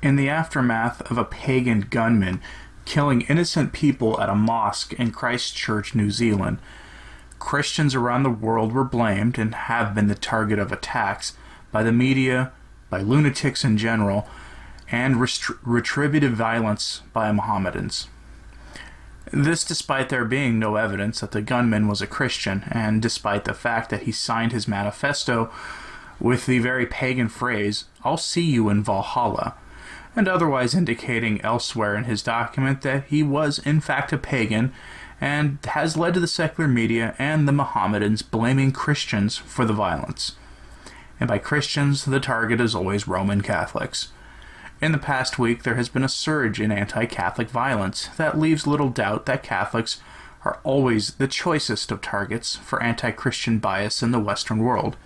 In the aftermath of a pagan gunman killing innocent people at a mosque in Christchurch, New Zealand, Christians around the world were blamed and have been the target of attacks by the media, by lunatics in general, and retributive violence by Mohammedans. This despite there being no evidence that the gunman was a Christian, and despite the fact that he signed his manifesto with the very pagan phrase, "I'll see you in Valhalla," and otherwise indicating elsewhere in his document that he was in fact a pagan, and has led to the secular media and the Mohammedans blaming Christians for the violence. And by Christians, the target is always Roman Catholics. In the past week, there has been a surge in anti-Catholic violence that leaves little doubt that Catholics are always the choicest of targets for anti-Christian bias in the Western world.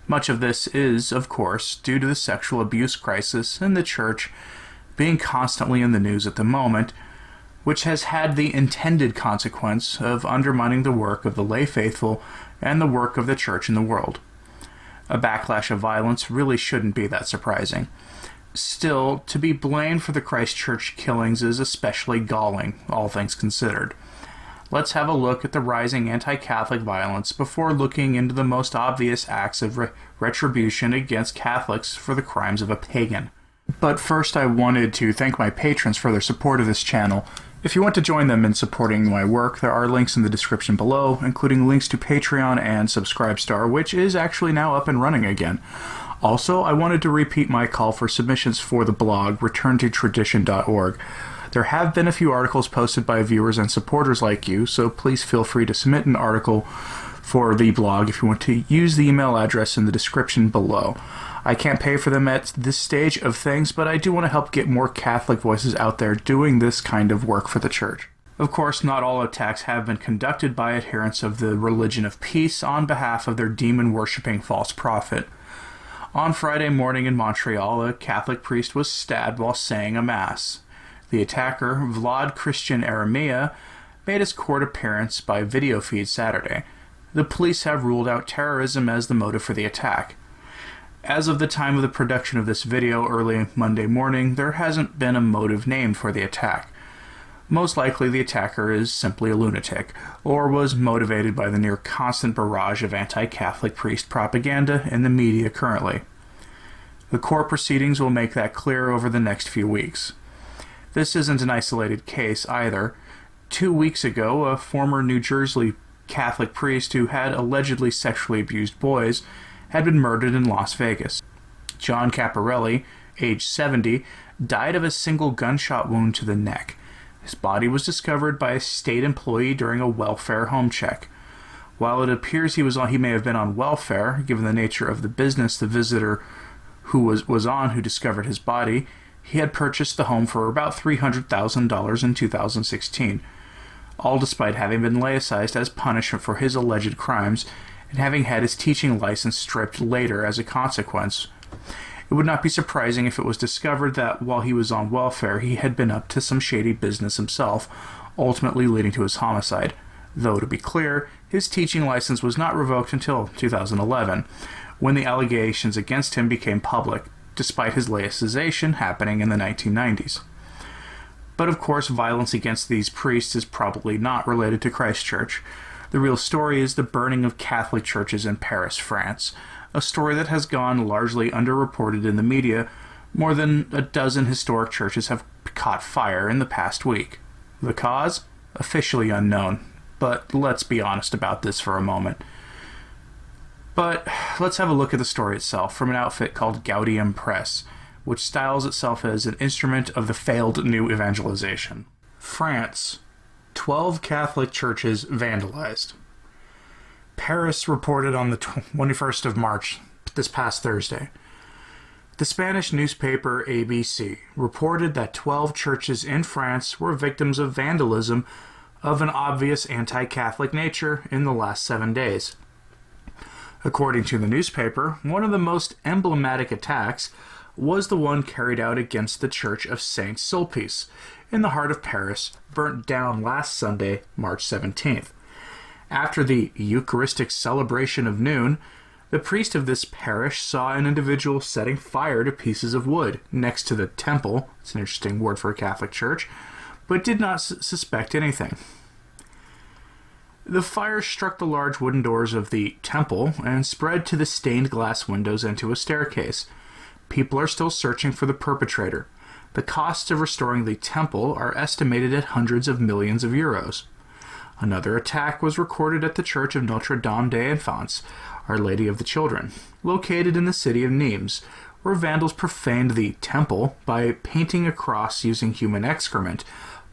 Much of this is, of course, due to the sexual abuse crisis in the Church being constantly in the news at the moment, which has had the intended consequence of undermining the work of the lay faithful and the work of the Church in the world. A backlash of violence really shouldn't be that surprising. Still, to be blamed for the Christchurch killings is especially galling, all things considered. Let's have a look at the rising anti-Catholic violence before looking into the most obvious acts of retribution against Catholics for the crimes of a pagan. But first I wanted to thank my patrons for their support of this channel. If you want to join them in supporting my work, there are links in the description below, including links to Patreon and Subscribestar, which is actually now up and running again. Also, I wanted to repeat my call for submissions for the blog, returntotradition.org. There have been a few articles posted by viewers and supporters like you, so please feel free to submit an article for the blog if you want to use the email address in the description below. I can't pay for them at this stage of things, but I do want to help get more Catholic voices out there doing this kind of work for the Church. Of course, not all attacks have been conducted by adherents of the religion of peace on behalf of their demon-worshipping false prophet. On Friday morning in Montreal, a Catholic priest was stabbed while saying a mass. The attacker, Vlad Christian Aramea, made his court appearance by video feed Saturday. The police have ruled out terrorism as the motive for the attack. As of the time of the production of this video early Monday morning, there hasn't been a motive named for the attack. Most likely the attacker is simply a lunatic, or was motivated by the near constant barrage of anti-Catholic priest propaganda in the media currently. The court proceedings will make that clear over the next few weeks. This isn't an isolated case either. 2 weeks ago, a former New Jersey Catholic priest who had allegedly sexually abused boys had been murdered in Las Vegas. John Caparelli, age 70, died of a single gunshot wound to the neck. His body was discovered by a state employee during a welfare home check. While it appears he may have been on welfare, given the nature of the business the visitor who was on who discovered his body, he had purchased the home for about $300,000 in 2016, all despite having been laicized as punishment for his alleged crimes and having had his teaching license stripped later as a consequence. It would not be surprising if it was discovered that while he was on welfare, he had been up to some shady business himself, ultimately leading to his homicide. Though, to be clear, his teaching license was not revoked until 2011, when the allegations against him became public, despite his laicization happening in the 1990s. But of course, violence against these priests is probably not related to Christchurch. The real story is the burning of Catholic churches in Paris, France, a story that has gone largely underreported in the media. More than a dozen historic churches have caught fire in the past week. The cause? Officially unknown, but let's be honest about this for a moment. But let's have a look at the story itself from an outfit called Gaudium Press, which styles itself as an instrument of the failed new evangelization. France. 12 Catholic churches vandalized. Paris reported on the 21st of March, this past Thursday. The Spanish newspaper ABC reported that 12 churches in France were victims of vandalism of an obvious anti-Catholic nature in the last 7 days. According to the newspaper, one of the most emblematic attacks was the one carried out against the Church of Saint Sulpice in the heart of Paris, burnt down last Sunday, March 17th. After the Eucharistic celebration of noon, The priest of this parish saw an individual setting fire to pieces of wood next to the temple. It's an interesting word for a Catholic church, but did not suspect anything. The fire struck the large wooden doors of the temple and spread to the stained glass windows and to a staircase. People are still searching for the perpetrator. The costs of restoring the temple are estimated at hundreds of millions of euros. Another attack was recorded at the church of Notre Dame des Enfants, Our Lady of the Children, located in the city of Nimes, where vandals profaned the temple by painting a cross using human excrement,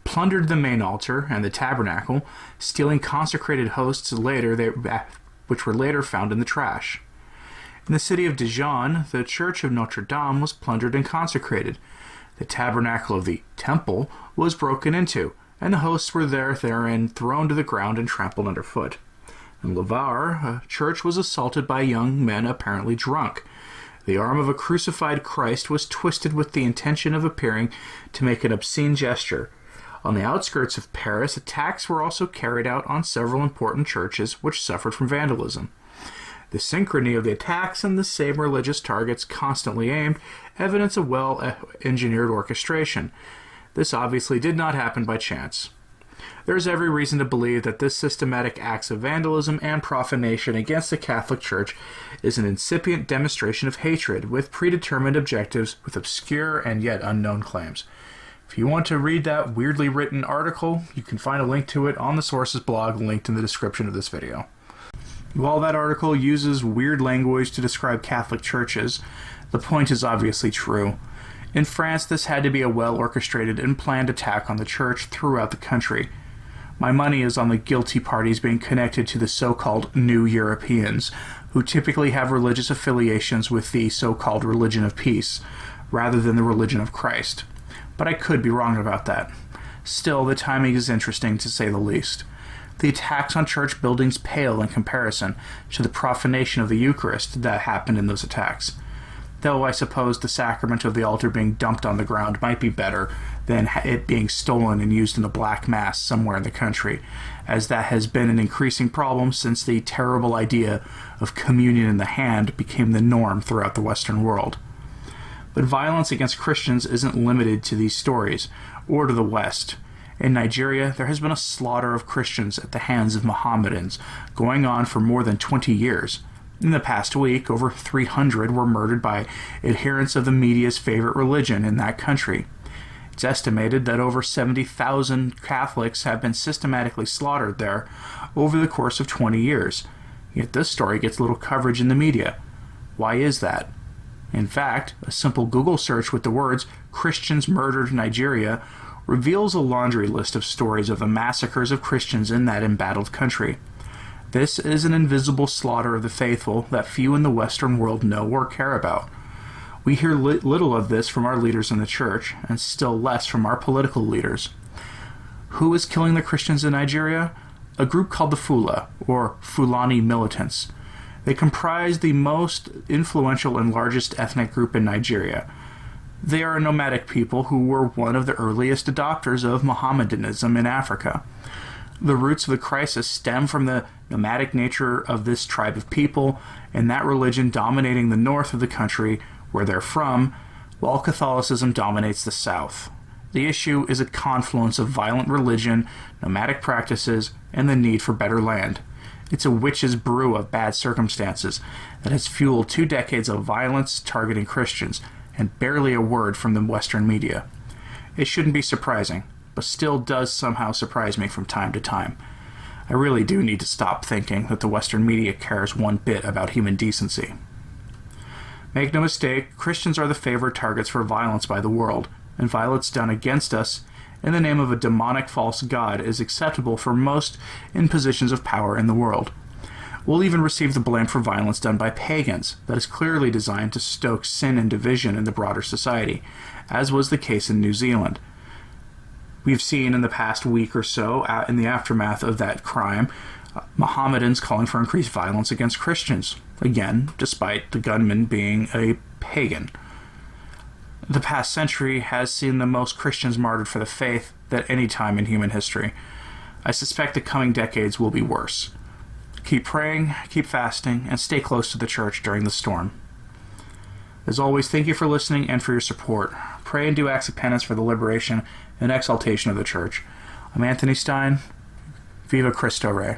plundered the main altar and the tabernacle, stealing consecrated hosts which were later found in the trash. In the city of Dijon, the church of Notre Dame was plundered and consecrated. The tabernacle of the temple was broken into, and the hosts were therein thrown to the ground and trampled underfoot. In Lavar, a church was assaulted by young men apparently drunk. The arm of a crucified Christ was twisted with the intention of appearing to make an obscene gesture. On the outskirts of Paris, attacks were also carried out on several important churches which suffered from vandalism. The synchrony of the attacks and the same religious targets constantly aimed evidence a well-engineered orchestration. This obviously did not happen by chance. There is every reason to believe that this systematic acts of vandalism and profanation against the Catholic Church is an incipient demonstration of hatred with predetermined objectives with obscure and yet unknown claims. If you want to read that weirdly written article, you can find a link to it on the Sources blog linked in the description of this video. While that article uses weird language to describe Catholic churches, the point is obviously true. In France, this had to be a well-orchestrated and planned attack on the church throughout the country. My money is on the guilty parties being connected to the so-called New Europeans, who typically have religious affiliations with the so-called religion of peace, rather than the religion of Christ. But I could be wrong about that. Still, the timing is interesting to say the least. The attacks on church buildings pale in comparison to the profanation of the Eucharist that happened in those attacks. Though I suppose the sacrament of the altar being dumped on the ground might be better than it being stolen and used in a black mass somewhere in the country, as that has been an increasing problem since the terrible idea of communion in the hand became the norm throughout the Western world. But violence against Christians isn't limited to these stories, or to the West. In Nigeria, there has been a slaughter of Christians at the hands of Mohammedans, going on for more than 20 years. In the past week, over 300 were murdered by adherents of the media's favorite religion in that country. It's estimated that over 70,000 Catholics have been systematically slaughtered there over the course of 20 years. Yet this story gets little coverage in the media. Why is that? In fact, a simple Google search with the words "Christians murdered Nigeria" reveals a laundry list of stories of the massacres of Christians in that embattled country. This is an invisible slaughter of the faithful that few in the Western world know or care about. We hear little of this from our leaders in the church, and still less from our political leaders. Who is killing the Christians in Nigeria? A group called the Fula, or Fulani militants. They comprise the most influential and largest ethnic group in Nigeria. They are a nomadic people who were one of the earliest adopters of Mohammedanism in Africa. The roots of the crisis stem from the nomadic nature of this tribe of people and that religion dominating the north of the country where they're from, while Catholicism dominates the south. The issue is a confluence of violent religion, nomadic practices, and the need for better land. It's a witch's brew of bad circumstances that has fueled 2 decades of violence targeting Christians, and barely a word from the Western media. It shouldn't be surprising, but still does somehow surprise me from time to time. I really do need to stop thinking that the Western media cares one bit about human decency. Make no mistake, Christians are the favored targets for violence by the world, and violence done against us in the name of a demonic false god is acceptable for most in positions of power in the world. We'll even receive the blame for violence done by pagans that is clearly designed to stoke sin and division in the broader society, as was the case in New Zealand. We've seen in the past week or so, in the aftermath of that crime, Mohammedans calling for increased violence against Christians, again, despite the gunman being a pagan. The past century has seen the most Christians martyred for the faith than any time in human history. I suspect the coming decades will be worse. Keep praying, keep fasting, and stay close to the church during the storm. As always, thank you for listening and for your support. Pray and do acts of penance for the liberation and exaltation of the church. I'm Anthony Stein. Viva Cristo Rey.